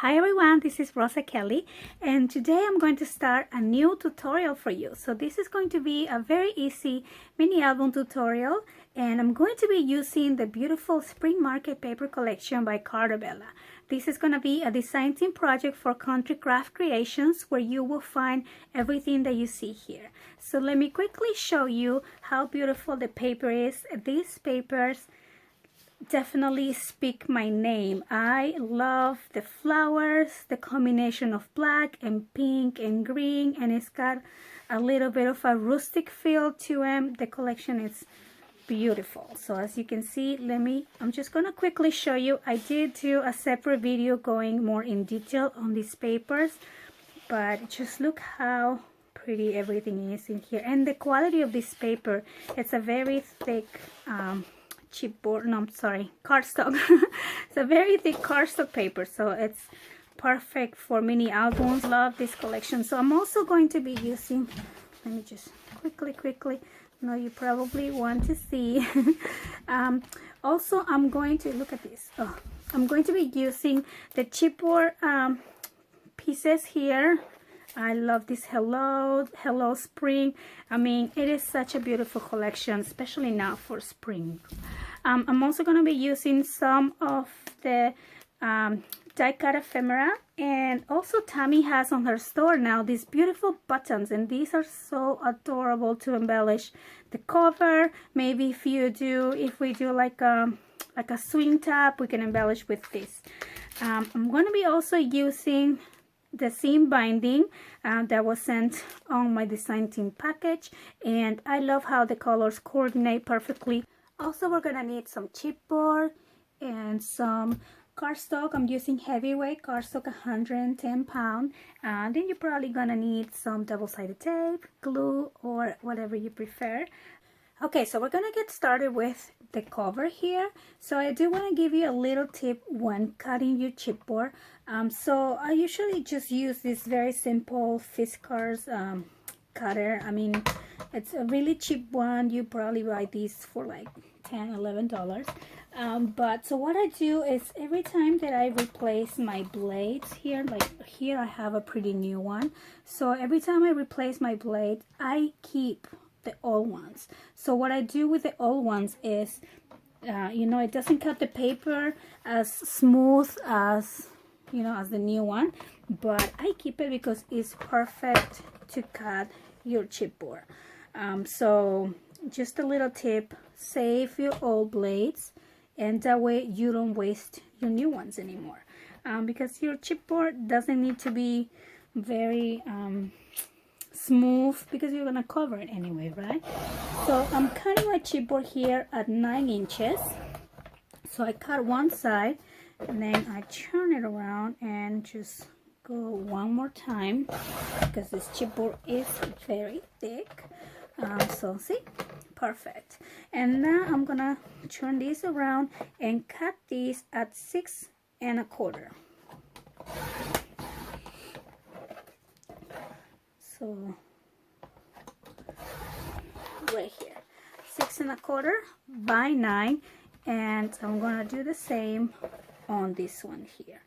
Hi everyone, this is Rosa Kelly, and today I'm going to start a new tutorial for you. So this is going to be a very easy mini album tutorial, and I'm going to be using the beautiful Spring Market paper collection by Cartabella. This is going to be a design team project for Country Craft Creations, where you will find everything that you see here. So let me quickly show you how beautiful the paper is. These papers definitely speak my name. I love the flowers, the combination of black and pink and green, and it's got a little bit of a rustic feel to them. The collection is beautiful. So as you can see, I'm just gonna quickly show you. I did do a separate video going more in detail on these papers, but just look how pretty everything is in here. And the quality of this paper, it's a very thick chipboard, no, I'm sorry, cardstock. It's a very thick cardstock paper, so it's perfect for mini albums. Love this collection. So I'm also going to be using, let me just quickly, no, you probably want to see. Also, I'm going to look at this. I'm going to be using the chipboard pieces here. I love this Hello Spring. I mean, it is such a beautiful collection, especially now for spring. I'm also going to be using some of the die cut ephemera, and also Tammy has on her store now these beautiful buttons, and these are so adorable to embellish the cover. Maybe if we do like a swing top, we can embellish with this. I'm going to be also using the seam binding that was sent on my design team package, and I love how the colors coordinate perfectly. Also, we're gonna need some chipboard and some cardstock. I'm using heavyweight cardstock, 110 pound. Then you're probably gonna need some double-sided tape, glue, or whatever you prefer. Okay, so we're gonna get started with the cover here. So I do want to give you a little tip when cutting your chipboard. So I usually just use this very simple Fiskars cutter. I mean, it's a really cheap one. You probably buy these for like $10–11. But so what I do is every time that I replace my blades here, like here I have a pretty new one. So every time I replace my blade, I keep the old ones. So what I do with the old ones is, you know, it doesn't cut the paper as smooth as, you know, as the new one, but I keep it because it's perfect to cut your chipboard. So just a little tip: save your old blades, and that way you don't waste your new ones anymore, because your chipboard doesn't need to be very smooth, because you're gonna cover it anyway, right? So I'm cutting my chipboard here at 9 inches. So I cut one side, and then I turn it around and just go one more time, because this chipboard is very thick. So see, perfect. And now I'm gonna turn this around and cut these at 6 1/4. So right here, 6 1/4 by 9, and I'm gonna do the same on this one here.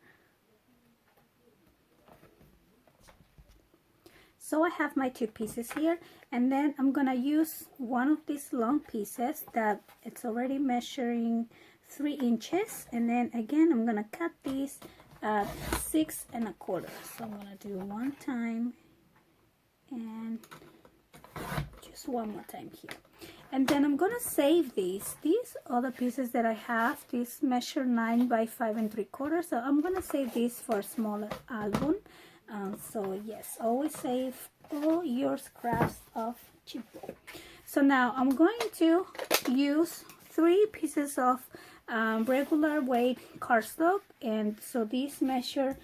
So I have my two pieces here, and then I'm gonna use one of these long pieces that it's already measuring 3 inches, and then again I'm gonna cut these at 6 1/4. So I'm gonna do one time and just one more time here, and then I'm gonna save these other pieces that I have. These measure 9 by 5 3/4, so I'm gonna save these for a smaller album. So yes, always save all your scraps of chipboard. So now I'm going to use 3 pieces of regular weight cardstock, and so these measure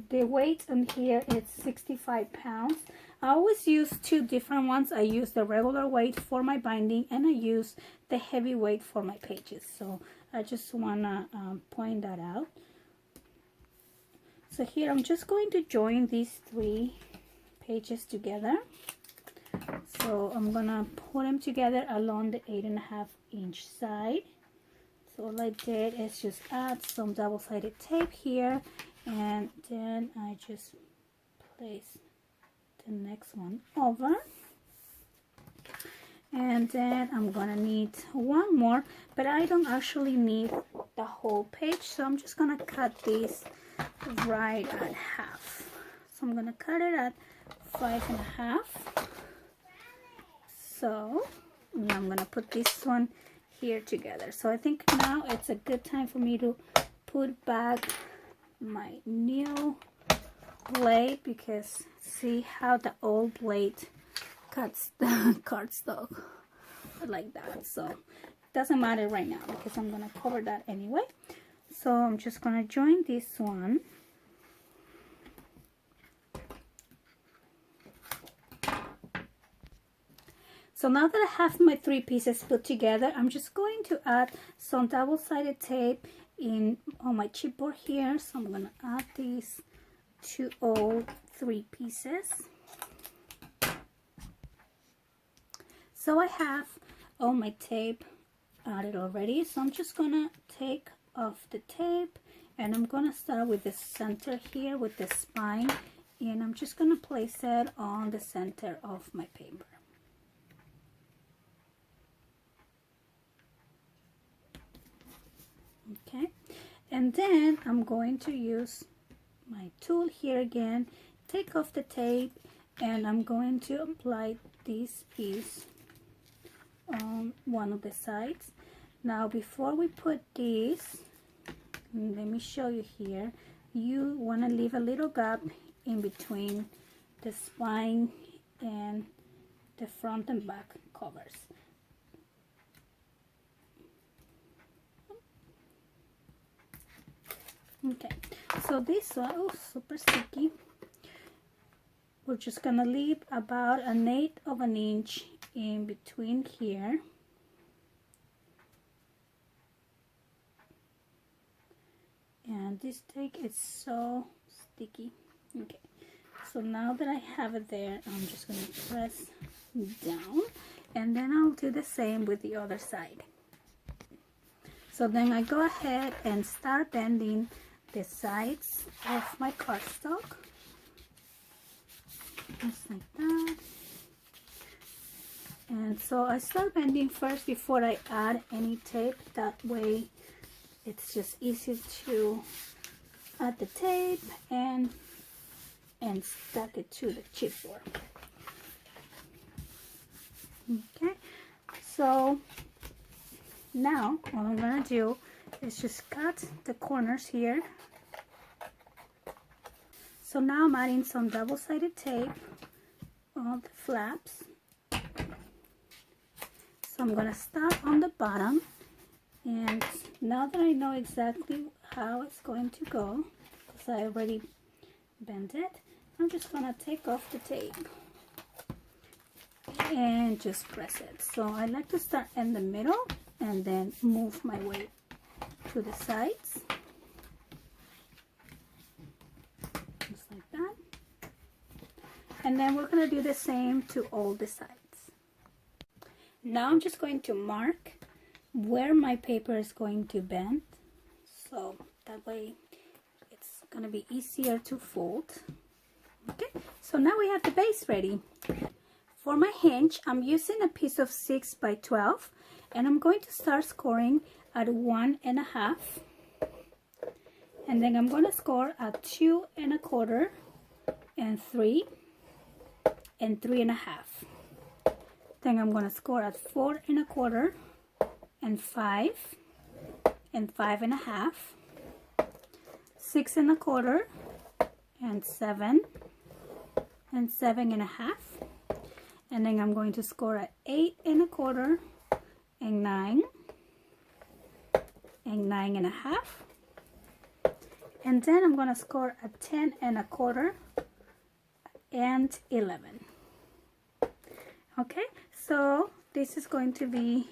the weight on here is 65 pounds. I always use 2 different ones. I use the regular weight for my binding, and I use the heavy weight for my pages. So I just want to point that out. So here I'm just going to join these 3 pages together. So I'm gonna put them together along the 8.5 inch side. So So all I did is just add some double-sided tape here, and then I just place the next one over. And then I'm gonna need one more, but I don't actually need the whole page, so I'm just gonna cut this right at half. So I'm gonna cut it at 5.5. So now I'm gonna put this one here together. So I think now it's a good time for me to put back my new blade, because see how the old blade cuts the cardstock like that. So it doesn't matter right now because I'm gonna cover that anyway. So I'm just gonna join this one. So now that I have my 3 pieces put together, I'm just going to add some double-sided tape on my chipboard here. So I'm gonna add these to all 3 pieces. So I have all my tape added already. So I'm just gonna take off the tape, and I'm gonna start with the center here with the spine, and I'm just gonna place it on the center of my paper. Okay, and then I'm going to use my tool here again, take off the tape, and I'm going to apply this piece on one of the sides. Now before we put this, let me show you here, you want to leave a little gap in between the spine and the front and back covers. Okay, so this one, oh, super sticky. We're just gonna leave about 1/8 of an inch in between here. And this tape is so sticky. Okay, so now that I have it there, I'm just gonna press down, and then I'll do the same with the other side. So then I go ahead and start bending the sides of my cardstock, just like that. And so I start bending first before I add any tape. That way it's just easy to add the tape and stuck it to the chipboard. Okay, so now what I'm gonna do is just cut the corners here. So now I'm adding some double-sided tape on the flaps. So I'm gonna start on the bottom, and now that I know exactly how it's going to go, because I already bent it, I'm just gonna take off the tape and just press it. So I like to start in the middle and then move my way to the sides, just like that. And then we're going to do the same to all the sides. Now I'm just going to mark where my paper is going to bend, so that way it's going to be easier to fold. Okay, so now we have the base ready. For my hinge, I'm using a piece of 6 by 12, and I'm going to start scoring at 1.5, and then I'm going to score at 2 1/4 and 3 and 3 1/2. Then I'm going to score at 4 1/4 and 5 and 5 1/2, 6 1/4 and 7 and 7 1/2, and then I'm going to score at 8 1/4 and 9 and 9 1/2, and then I'm going to score at 10 1/4 and 11. Okay, so this is going to be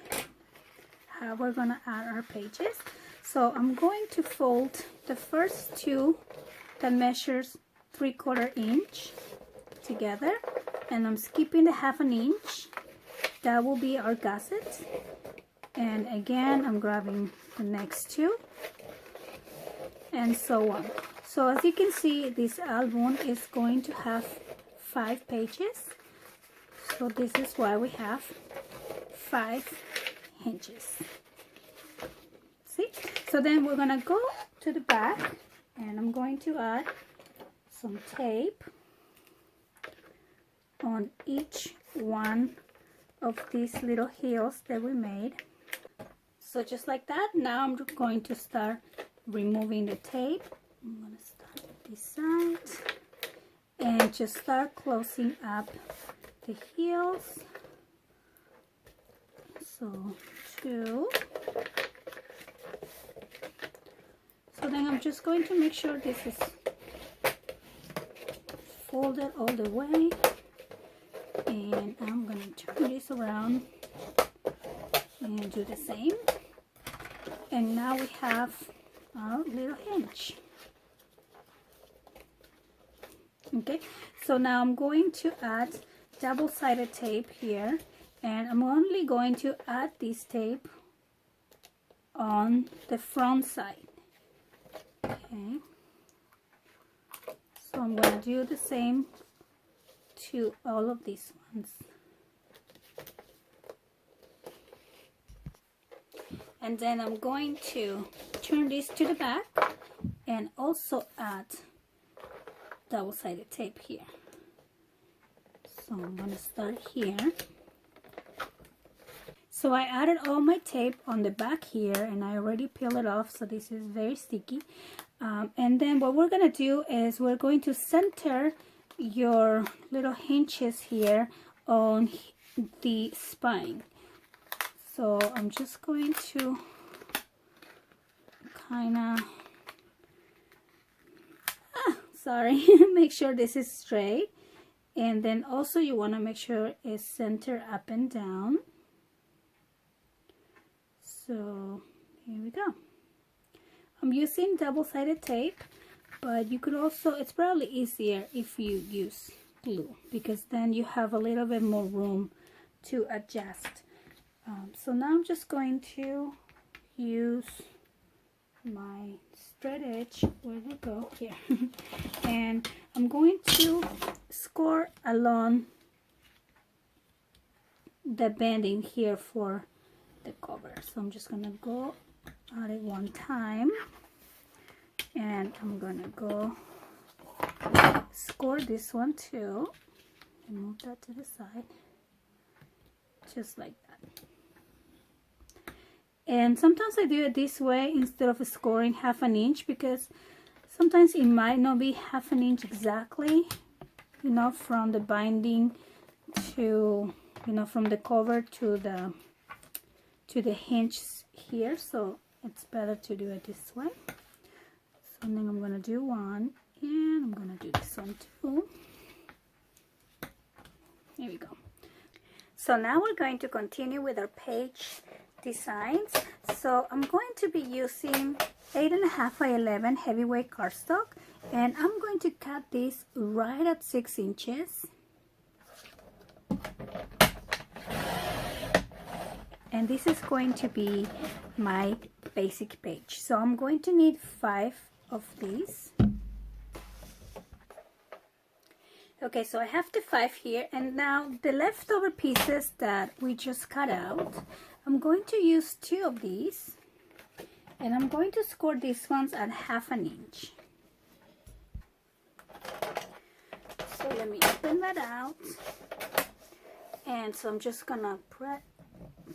how we're going to add our pages. So I'm going to fold the first two that measures 3/4 inch together, and I'm skipping the 1/2 inch. That will be our gusset, And again, I'm grabbing the next two, and so on. So as you can see, this album is going to have 5 pages. So this is why we have 5 hinges. See? So then we're gonna go to the back, and I'm going to add some tape on each one of these little heels that we made. So just like that, now I'm going to start removing the tape. I'm going to start at this side and just start closing up the heels. So 2. So then I'm just going to make sure this is folded all the way, and I'm going to turn this around and do the same. And now we have our little hinge. Okay, so now I'm going to add double-sided tape here, and I'm only going to add this tape on the front side. Okay, so I'm going to do the same to all of these ones. And then I'm going to turn this to the back and also add double-sided tape here. So I'm going to start here. So I added all my tape on the back here, and I already peeled it off, so this is very sticky. And then what we're going to do is we're going to center your little hinges here on the spine. So I'm just going to kind of, make sure this is straight. And then also you want to make sure it's centered up and down. So here we go. I'm using double-sided tape, but you could also, it's probably easier if you use glue, because then you have a little bit more room to adjust. So now I'm just going to use my straight edge, where we go here, and I'm going to score along the bending here for the cover. So I'm just gonna go at it one time, and I'm gonna go score this one too, and move that to the side, just like that. And sometimes I do it this way instead of scoring 1/2 inch, because sometimes it might not be 1/2 inch exactly, you know, from the binding to, you know, from the cover to the hinge here. So it's better to do it this way. So then I'm going to do one, and I'm going to do this one too. Here we go. So now we're going to continue with our page designs. So I'm going to be using 8.5 by 11 heavyweight cardstock, and I'm going to cut this right at 6 inches. And this is going to be my basic page. So I'm going to need 5 of these. Okay, so I have the 5 here, and now the leftover pieces that we just cut out, I'm going to use 2 of these, and I'm going to score these ones at 1/2 inch. So let me open that out, and so I'm just gonna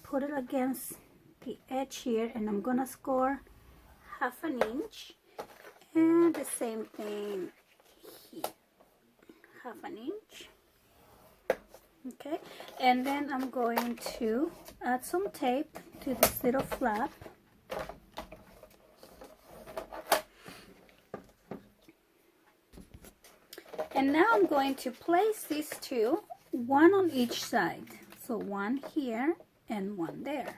put it against the edge here, and I'm gonna score 1/2 inch, and the same thing here, 1/2 inch. Okay, and then I'm going to add some tape to this little flap. And now I'm going to place these 2, one on each side. So one here and one there.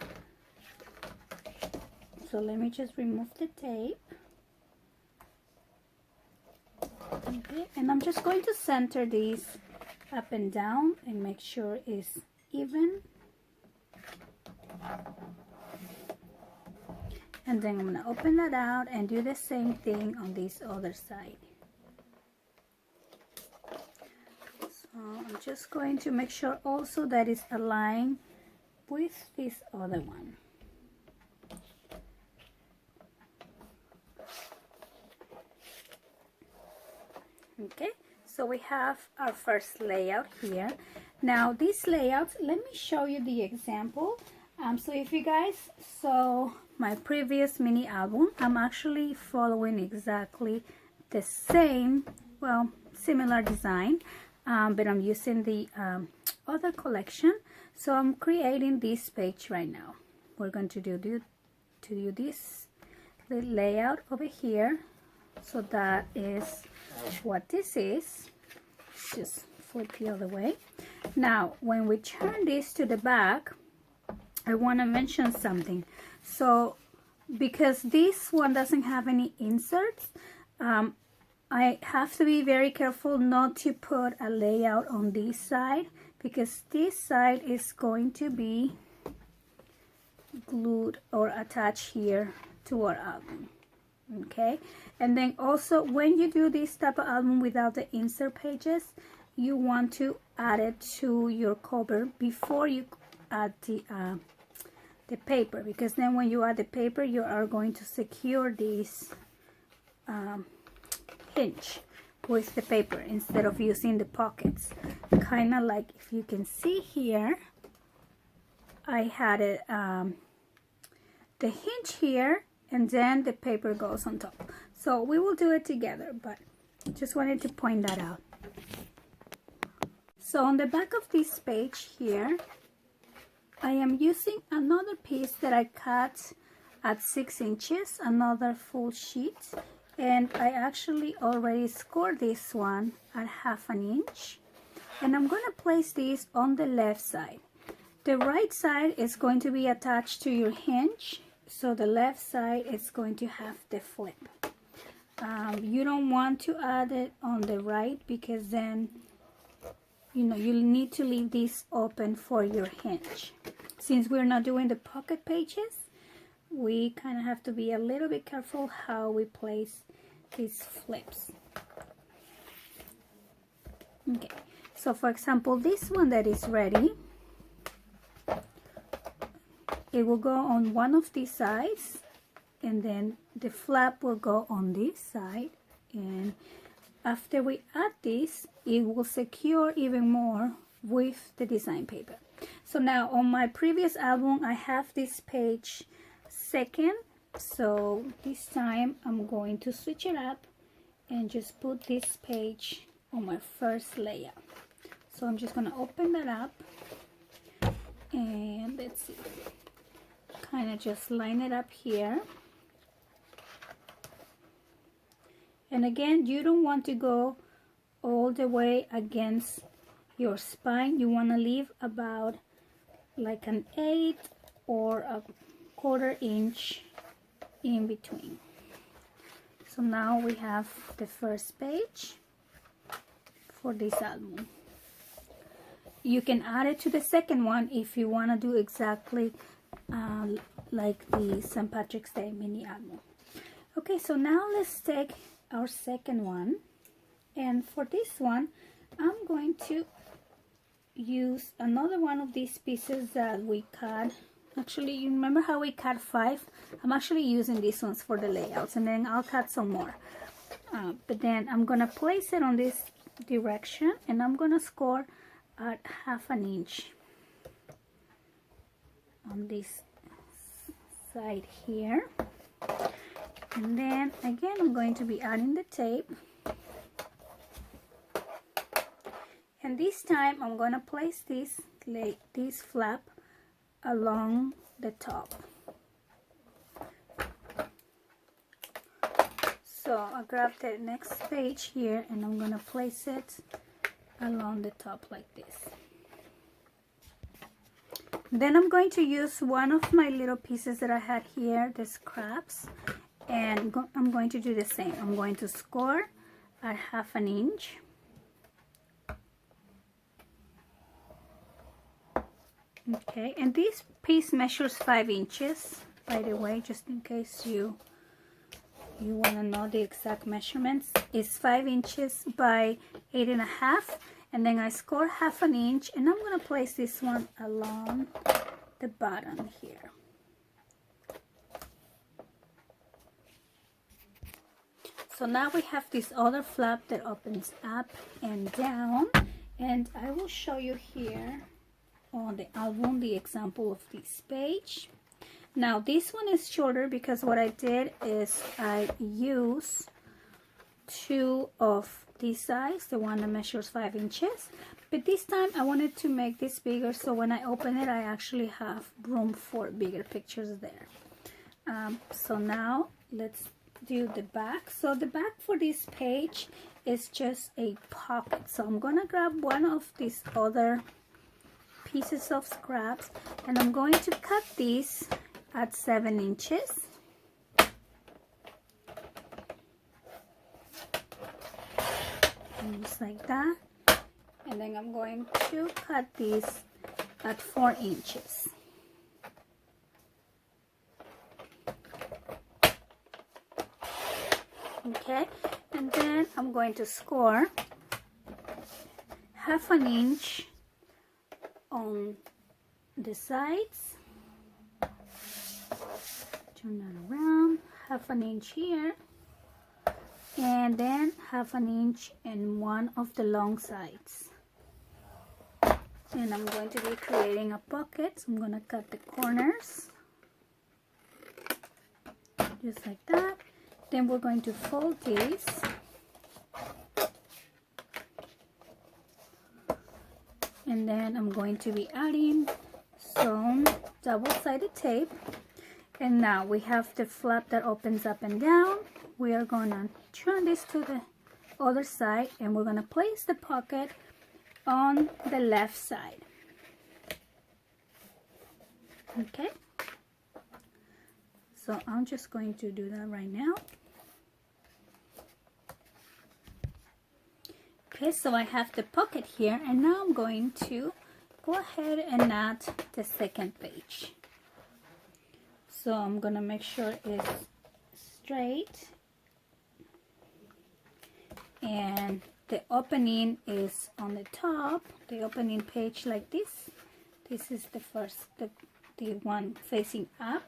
So let me just remove the tape. Okay, and I'm just going to center these up and down and make sure it's even. And then I'm going to open that out and do the same thing on this other side. So I'm just going to make sure also that it's aligned with this other one. Okay, so we have our first layout here. Now this layout, let me show you the example. So if you guys saw my previous mini album, I'm actually following exactly the same, well, similar design, but I'm using the other collection. So I'm creating this page right now. We're going to do this the layout over here. So that is what this is. Just flip the other way. Now when we turn this to the back, I want to mention something. So because this one doesn't have any inserts, I have to be very careful not to put a layout on this side, because this side is going to be glued or attached here to our album. Okay, and then also when you do this type of album without the insert pages, you want to add it to your cover before you add the paper, because then when you add the paper, you are going to secure this hinge with the paper instead of using the pockets. Kind of like, if you can see here, I had it the hinge here, and then the paper goes on top. So we will do it together, but just wanted to point that out. So on the back of this page here, I am using another piece that I cut at 6 inches, another full sheet, and I actually already scored this one at 1/2 inch, and I'm going to place this on the left side. The right side is going to be attached to your hinge, so the left side is going to have the flip. You don't want to add it on the right, because then you'll need to leave this open for your hinge. Since we're not doing the pocket pages, we kind of have to be a little bit careful how we place these flips. Okay, so for example, this one that is ready, it will go on one of these sides, and then the flap will go on this side, and after we add this, it will secure even more with the design paper. So now on my previous album, I have this page second, so this time I'm going to switch it up and just put this page on my first layout. So I'm just going to open that up, and let's see, kind of just line it up here. And again, you don't want to go all the way against your spine. You want to leave about like an 1/8 or a 1/4 inch in between. So now we have the first page for this album. You can add it to the second one if you want to do exactly like the St. Patrick's Day mini album. Okay, so now let's take our second one, and for this one I'm going to use another one of these pieces that we cut. Actually, you remember how we cut 5? I'm actually using these ones for the layouts, and then I'll cut some more, but then I'm gonna place it on this direction, and I'm gonna score at 1/2 inch on this side here. And then again, I'm going to be adding the tape, and this time I'm going to place this flap along the top. So I'll grab the next page here, and I'm going to place it along the top like this. Then I'm going to use one of my little pieces that I had here, the scraps, and I'm going to do the same. I'm going to score at 1/2 inch. Okay, and this piece measures 5 inches, by the way, just in case you want to know the exact measurements. It's 5 inches by 8.5, and then I score 1/2 inch, and I'm going to place this one along the bottom here. So now we have this other flap that opens up and down, and I will show you here on the album the example of this page. Now this one is shorter because what I did is I used 2 of this size, the one that measures 5 inches, but this time I wanted to make this bigger, so when I open it I actually have room for bigger pictures there. So now let's do the back. So the back for this page is just a pocket, so I'm gonna grab one of these other pieces of scraps and I'm going to cut these at 7 inches. And just like that, and then I'm going to cut these at 4 inches. Okay, and then I'm going to score 1/2 inch on the sides. Turn that around, 1/2 inch here, and then 1/2 inch in one of the long sides. And I'm going to be creating a pocket, so I'm going to cut the corners just like that. Then we're going to fold these, and then I'm going to be adding some double-sided tape. And now we have the flap that opens up and down. We are going to turn this to the other side, and we're going to place the pocket on the left side. Okay, so I'm just going to do that right now. Okay, so I have the pocket here, and now I'm going to go ahead and add the second page. So I'm gonna make sure it's straight, and the opening is on the top, the opening page like this. This is the first, the one facing up.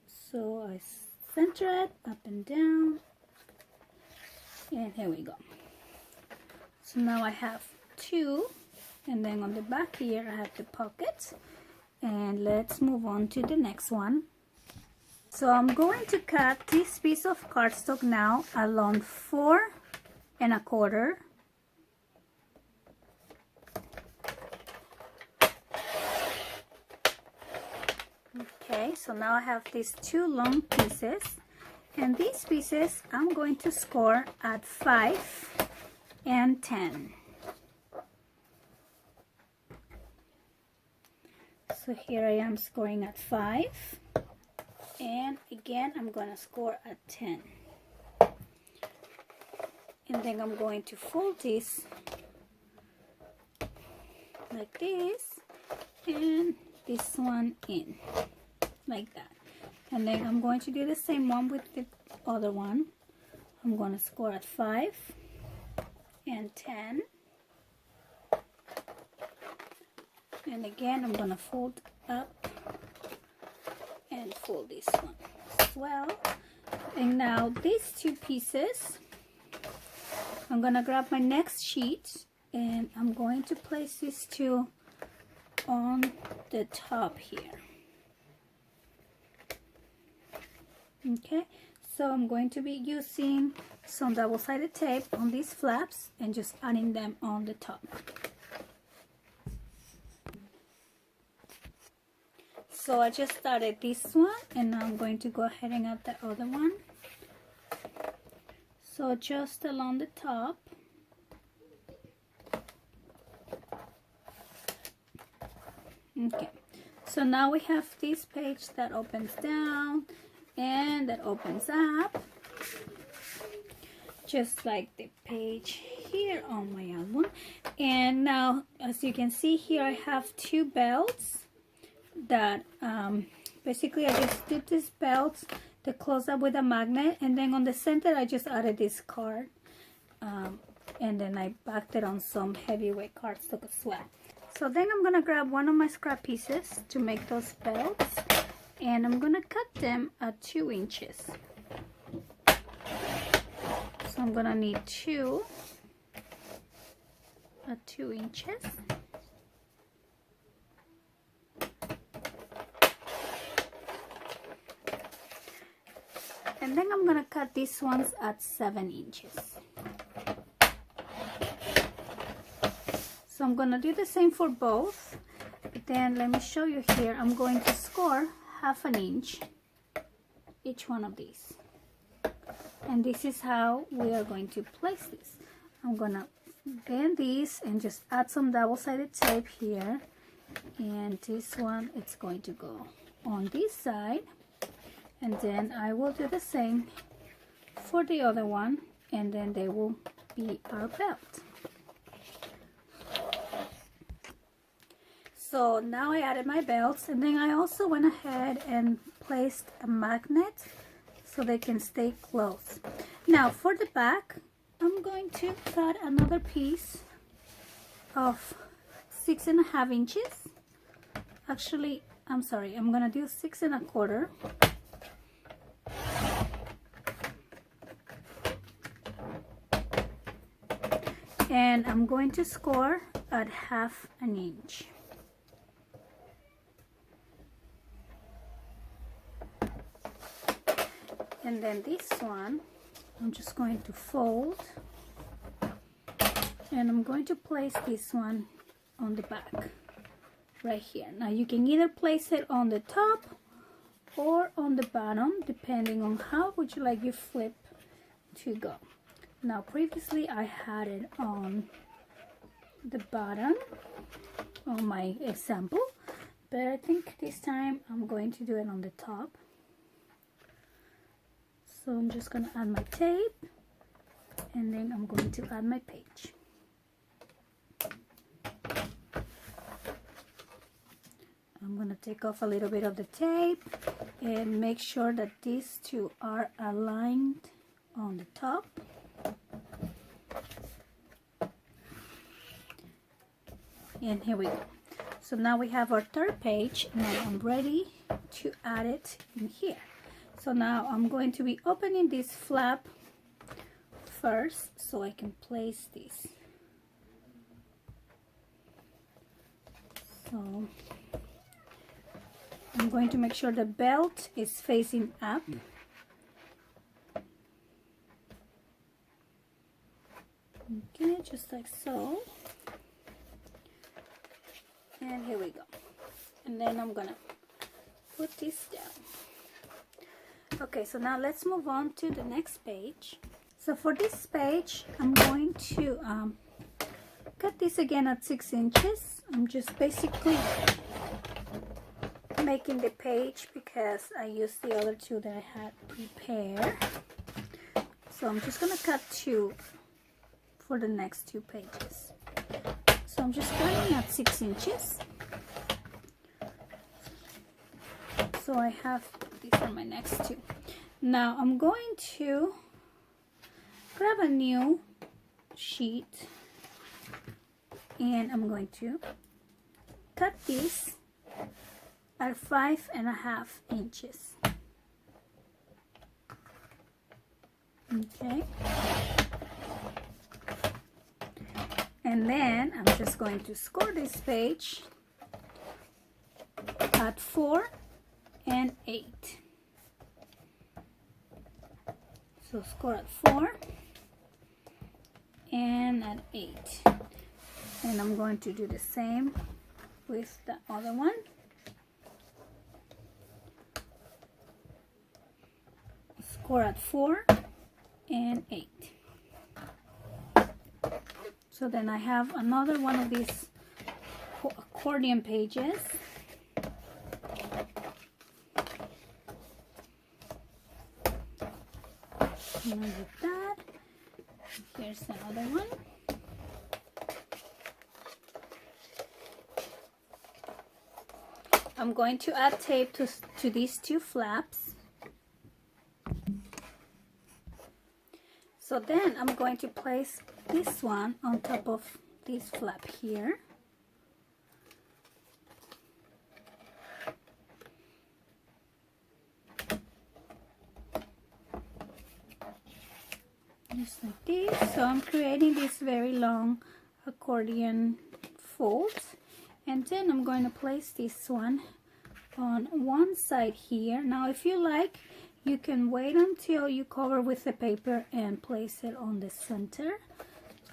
So I center it up and down, and here we go. So now I have 2, and then on the back here I have the pocket. And let's move on to the next one. So I'm going to cut this piece of cardstock now along 4 1/4. Okay, so now I have these 2 long pieces, and these pieces I'm going to score at 5 and 10. So here I am scoring at 5, and again I'm going to score at 10. And then I'm going to fold this like this, and this one in like that. And then I'm going to do the same one with the other one. I'm going to score at 5 and 10. And again, I'm going to fold up and fold this one as well. And now these 2 pieces, I'm going to grab my next sheet, and I'm going to place these 2 on the top here. Okay, so I'm going to be using some double-sided tape on these flaps and just adding them on the top. So I just started this one, and now I'm going to go ahead and add the other one. So just along the top. Okay, so now we have this page that opens down and that opens up, just like the page here on my album. And now, as you can see here, I have 2 belts that basically I just did this belt, the close up with a magnet, and then on the center I just added this card, and then I backed it on some heavyweight cards to sweat. So then I'm gonna grab one of my scrap pieces to make those belts, and I'm gonna cut them at 2 inches. So I'm gonna need 2 at 2 inches. And then I'm gonna cut these ones at 7 inches. So I'm gonna do the same for both, but then let me show you here. I'm going to score 1/2 inch each one of these. And this is how we are going to place this. I'm gonna bend these and just add some double-sided tape here. And this one, it's going to go on this side. And then I will do the same for the other one, and then they will be our belt. So now I added my belts, and then I also went ahead and placed a magnet so they can stay close. Now for the back, I'm going to cut another piece of 6.5 inches. Actually, I'm sorry, I'm gonna do 6 1/4. And I'm going to score at 1/2 inch. And then this one, I'm just going to fold, and I'm going to place this one on the back right here. Now you can either place it on the top or on the bottom, depending on how would you like your flip to go. Now previously I had it on the bottom on my example, but I think this time I'm going to do it on the top. So I'm just going to add my tape, and then I'm going to add my page. I'm going to take off a little bit of the tape and make sure that these two are aligned on the top. And here we go. So now we have our 3rd page, and I'm ready to add it in here. So now I'm going to be opening this flap first so I can place this. So I'm going to make sure the belt is facing up. Okay, just like so. And here we go. And then I'm gonna put this down. Okay, so now let's move on to the next page. So for this page, I'm going to cut this again at 6 inches. I'm just basically making the page because I used the other 2 that I had prepared. So I'm just gonna cut 2 for the next 2 pages. So I'm just cutting at 6 inches. So I have these are my next 2. Now I'm going to grab a new sheet, and I'm going to cut these at 5.5 inches. Okay. And then I'm just going to score this page at 4 and 8. So score at 4 and at 8. And I'm going to do the same with the other one. Score at 4 and 8. So then I have another one of these accordion pages. And with that, here's another one. I'm going to add tape to these two flaps. So then I'm going to place this one on top of this flap here. Just like this. So I'm creating this very long accordion folds, and then I'm going to place this one on one side here. Now if you like, you can wait until you cover with the paper and place it on the center,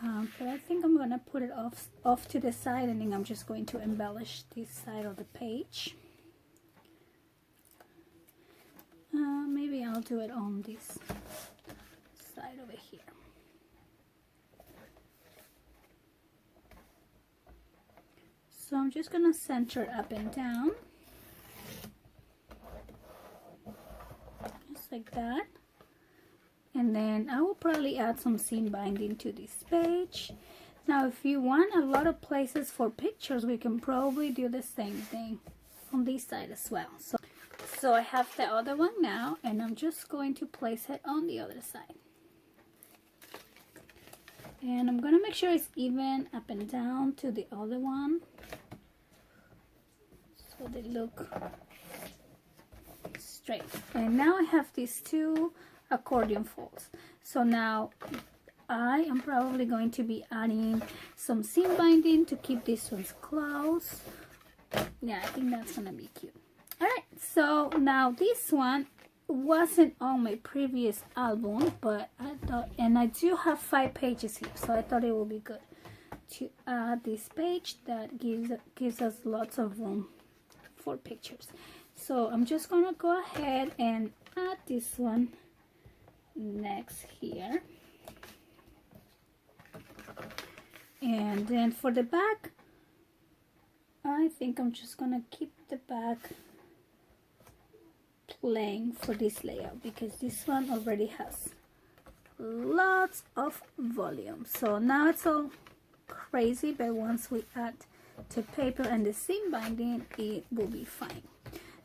but I think I'm going to put it off to the side, and then I'm just going to embellish this side of the page. Maybe I'll do it on this side over here. So I'm just going to center it up and down, just like that. And then I will probably add some seam binding to this page. Now if you want a lot of places for pictures, we can probably do the same thing on this side as well. So I have the other one now, and I'm just going to place it on the other side. And I'm going to make sure it's even up and down to the other one, so they look straight. And now I have these two accordion folds. So now I am probably going to be adding some seam binding to keep these ones closed. Yeah, I think that's going to be cute. Alright, so now this one wasn't on my previous album, but I thought, and I do have 5 pages here, so I thought it would be good to add this page that gives us lots of room for pictures. So I'm just gonna go ahead and add this one next here, and then for the back, I think I'm just gonna keep the back plain for this layout, because this one already has lots of volume. So now it's all crazy, but once we add the paper and the seam binding, it will be fine.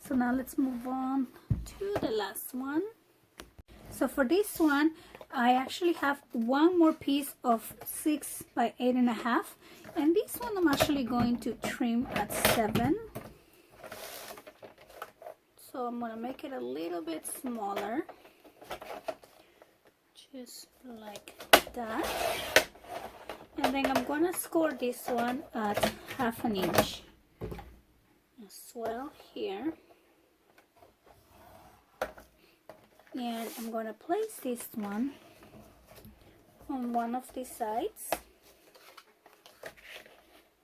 So now let's move on to the last one. So for this one, I actually have one more piece of 6 by 8.5, and this one I'm actually going to trim at 7. So I'm going to make it a little bit smaller, just like that. And then I'm going to score this one at 1/2 inch as well here. And I'm going to place this one on one of these sides.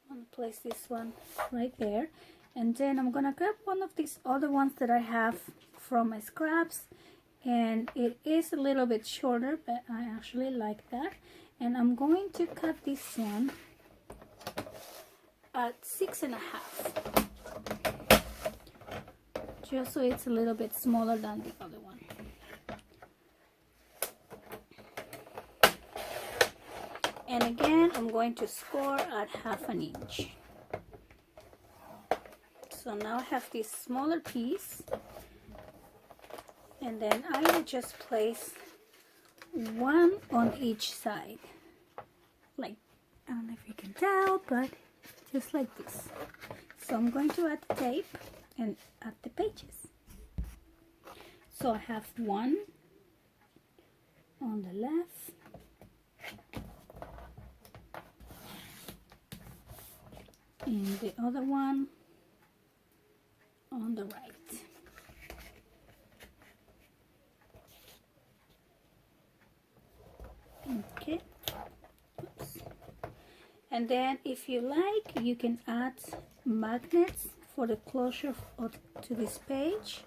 I'm going to place this one right there. And then I'm gonna grab one of these other ones that I have from my scraps, and it is a little bit shorter, but I actually like that. And I'm going to cut this one at 6.5, just so it's a little bit smaller than the other one. And again, I'm going to score at 1/2 inch. So now I have this smaller piece, and then I will just place one on each side, like, I don't know if you can tell, but just like this. So I'm going to add the tape and add the pages. So I have one on the left, and the other one on the right. Okay. Oops. And then if you like, you can add magnets for the closure to this page,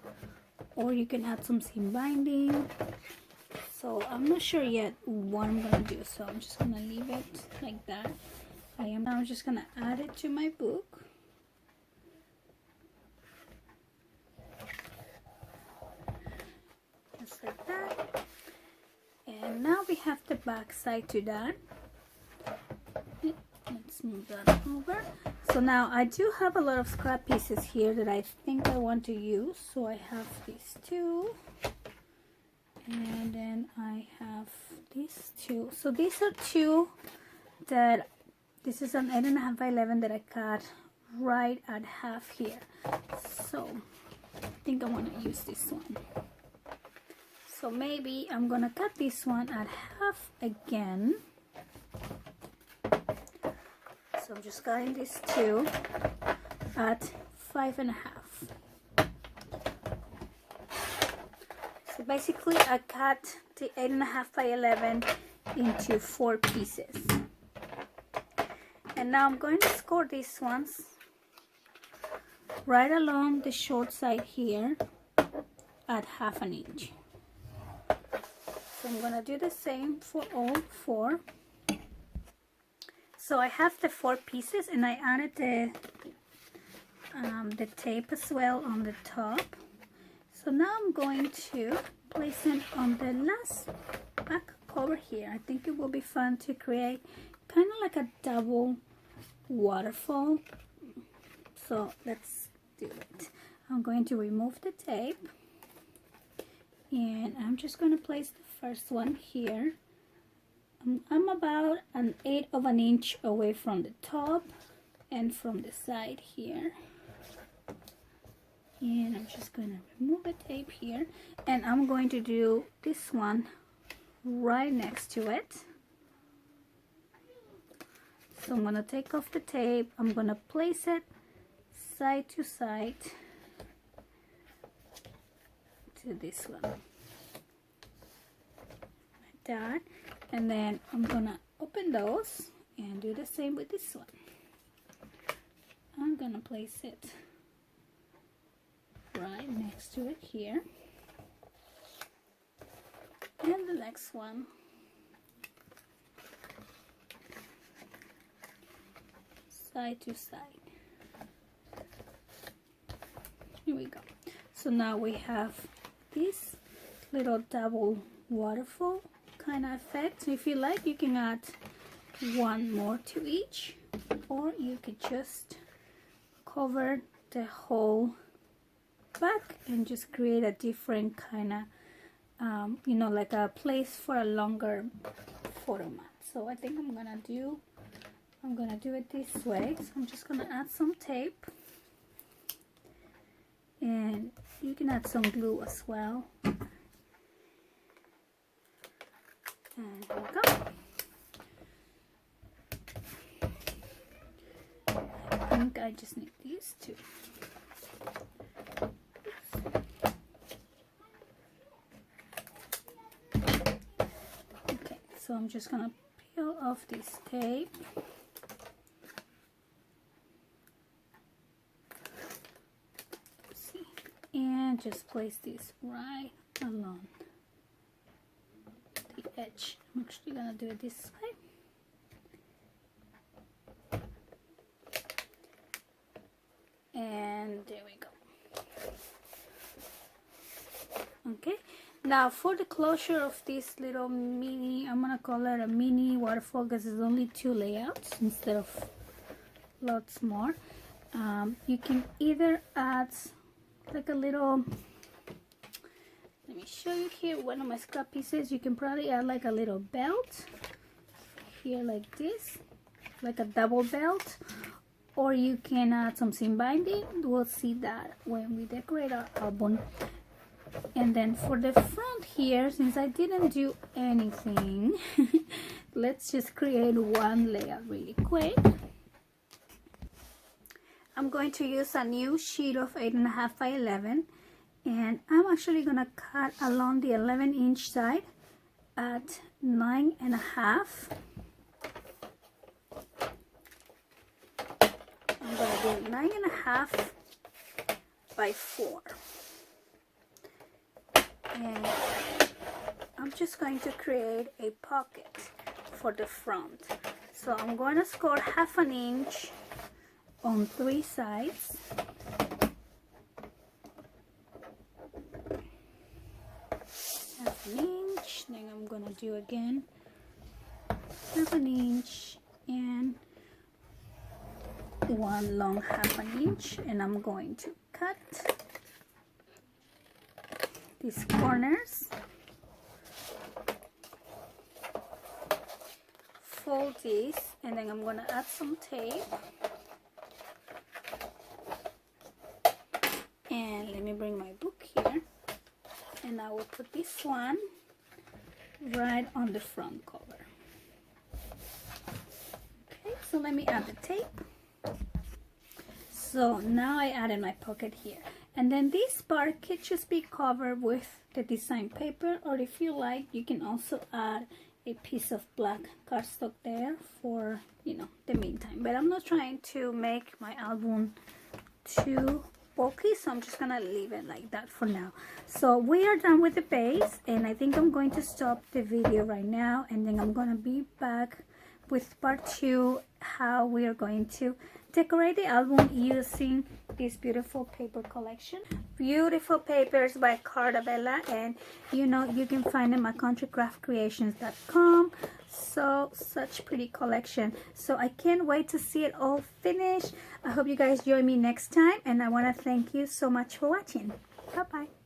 or you can add some seam binding. So I'm not sure yet what I'm gonna do, so I'm just gonna leave it like that. I am now just gonna add it to my book. Just like that. And now we have the back side to that. Let's move that over. So now I do have a lot of scrap pieces here that I think I want to use. So I have these two, and then I have these two. So these are two that, this is an 8.5 by 11 that I cut right at half here. So I think I want to use this one. So maybe I'm gonna cut this one at half again. So I'm just cutting these two at 5.5. So basically I cut the 8.5 by 11 into 4 pieces. And now I'm going to score these ones right along the short side here at 1/2 inch. So I'm gonna do the same for all 4. So I have the 4 pieces, and I added the tape as well on the top. So now I'm going to place them on the last back cover here. I think it will be fun to create kind of like a double waterfall. So let's do it. I'm going to remove the tape, and I'm just going to place the first one here. I'm about 1/8 of an inch away from the top and from the side here. And I'm just going to remove the tape here, and I'm going to do this one right next to it. So I'm going to take off the tape. I'm going to place it side to side to this one, like that. And then I'm gonna open those and do the same with this one. I'm gonna place it right next to it here, and the next one side to side. Here we go. So now we have this little double waterfall kind of effect. So if you like, you can add one more to each, or you could just cover the whole back and just create a different kind of you know, like a place for a longer photo mat. So I think I'm gonna do it this way. So I'm just gonna add some tape, and you can add some glue as well. And here we go. I think I just need these two. Okay, so I'm just gonna peel off this tape. See, and just place this right along the edge. I'm actually gonna do it this way. And there we go. Okay, now for the closure of this little mini, I'm gonna call it a mini waterfall because there's only 2 layouts instead of lots more. You can either add like a little, let me show you here one of my scrap pieces. You can probably add like a little belt here like this, like a double belt, or you can add some seam binding. We'll see that when we decorate our album. And then for the front here, since I didn't do anything, let's just create one layout really quick. I'm going to use a new sheet of 8.5 by 11, and I'm actually gonna cut along the 11-inch side at 9.5. I'm gonna do 9.5 by 4. And I'm just going to create a pocket for the front. So I'm going to score 1/2 inch on 3 sides. Half an inch, then I'm going to do again 1/2 inch and one long 1/2 inch, and I'm going to cut these corners, fold this, and then I'm going to add some tape. And let me bring my book here, and I will put this one right on the front cover. Okay, so let me add the tape. So now I added my pocket here, and then this part could just be covered with the design paper, or if you like, you can also add a piece of black cardstock there for, you know, the meantime. But I'm not trying to make my album too bulky, so I'm just gonna leave it like that for now. So we are done with the base, and I think I'm going to stop the video right now, and then I'm gonna be back with part 2, how we are going to decorate the album using this beautiful paper collection. Beautiful papers by Cardabella, and you know, you can find them at countrycraftcreations.com. So such pretty collection. So I can't wait to see it all finished. I hope you guys join me next time, and I want to thank you so much for watching. Bye bye.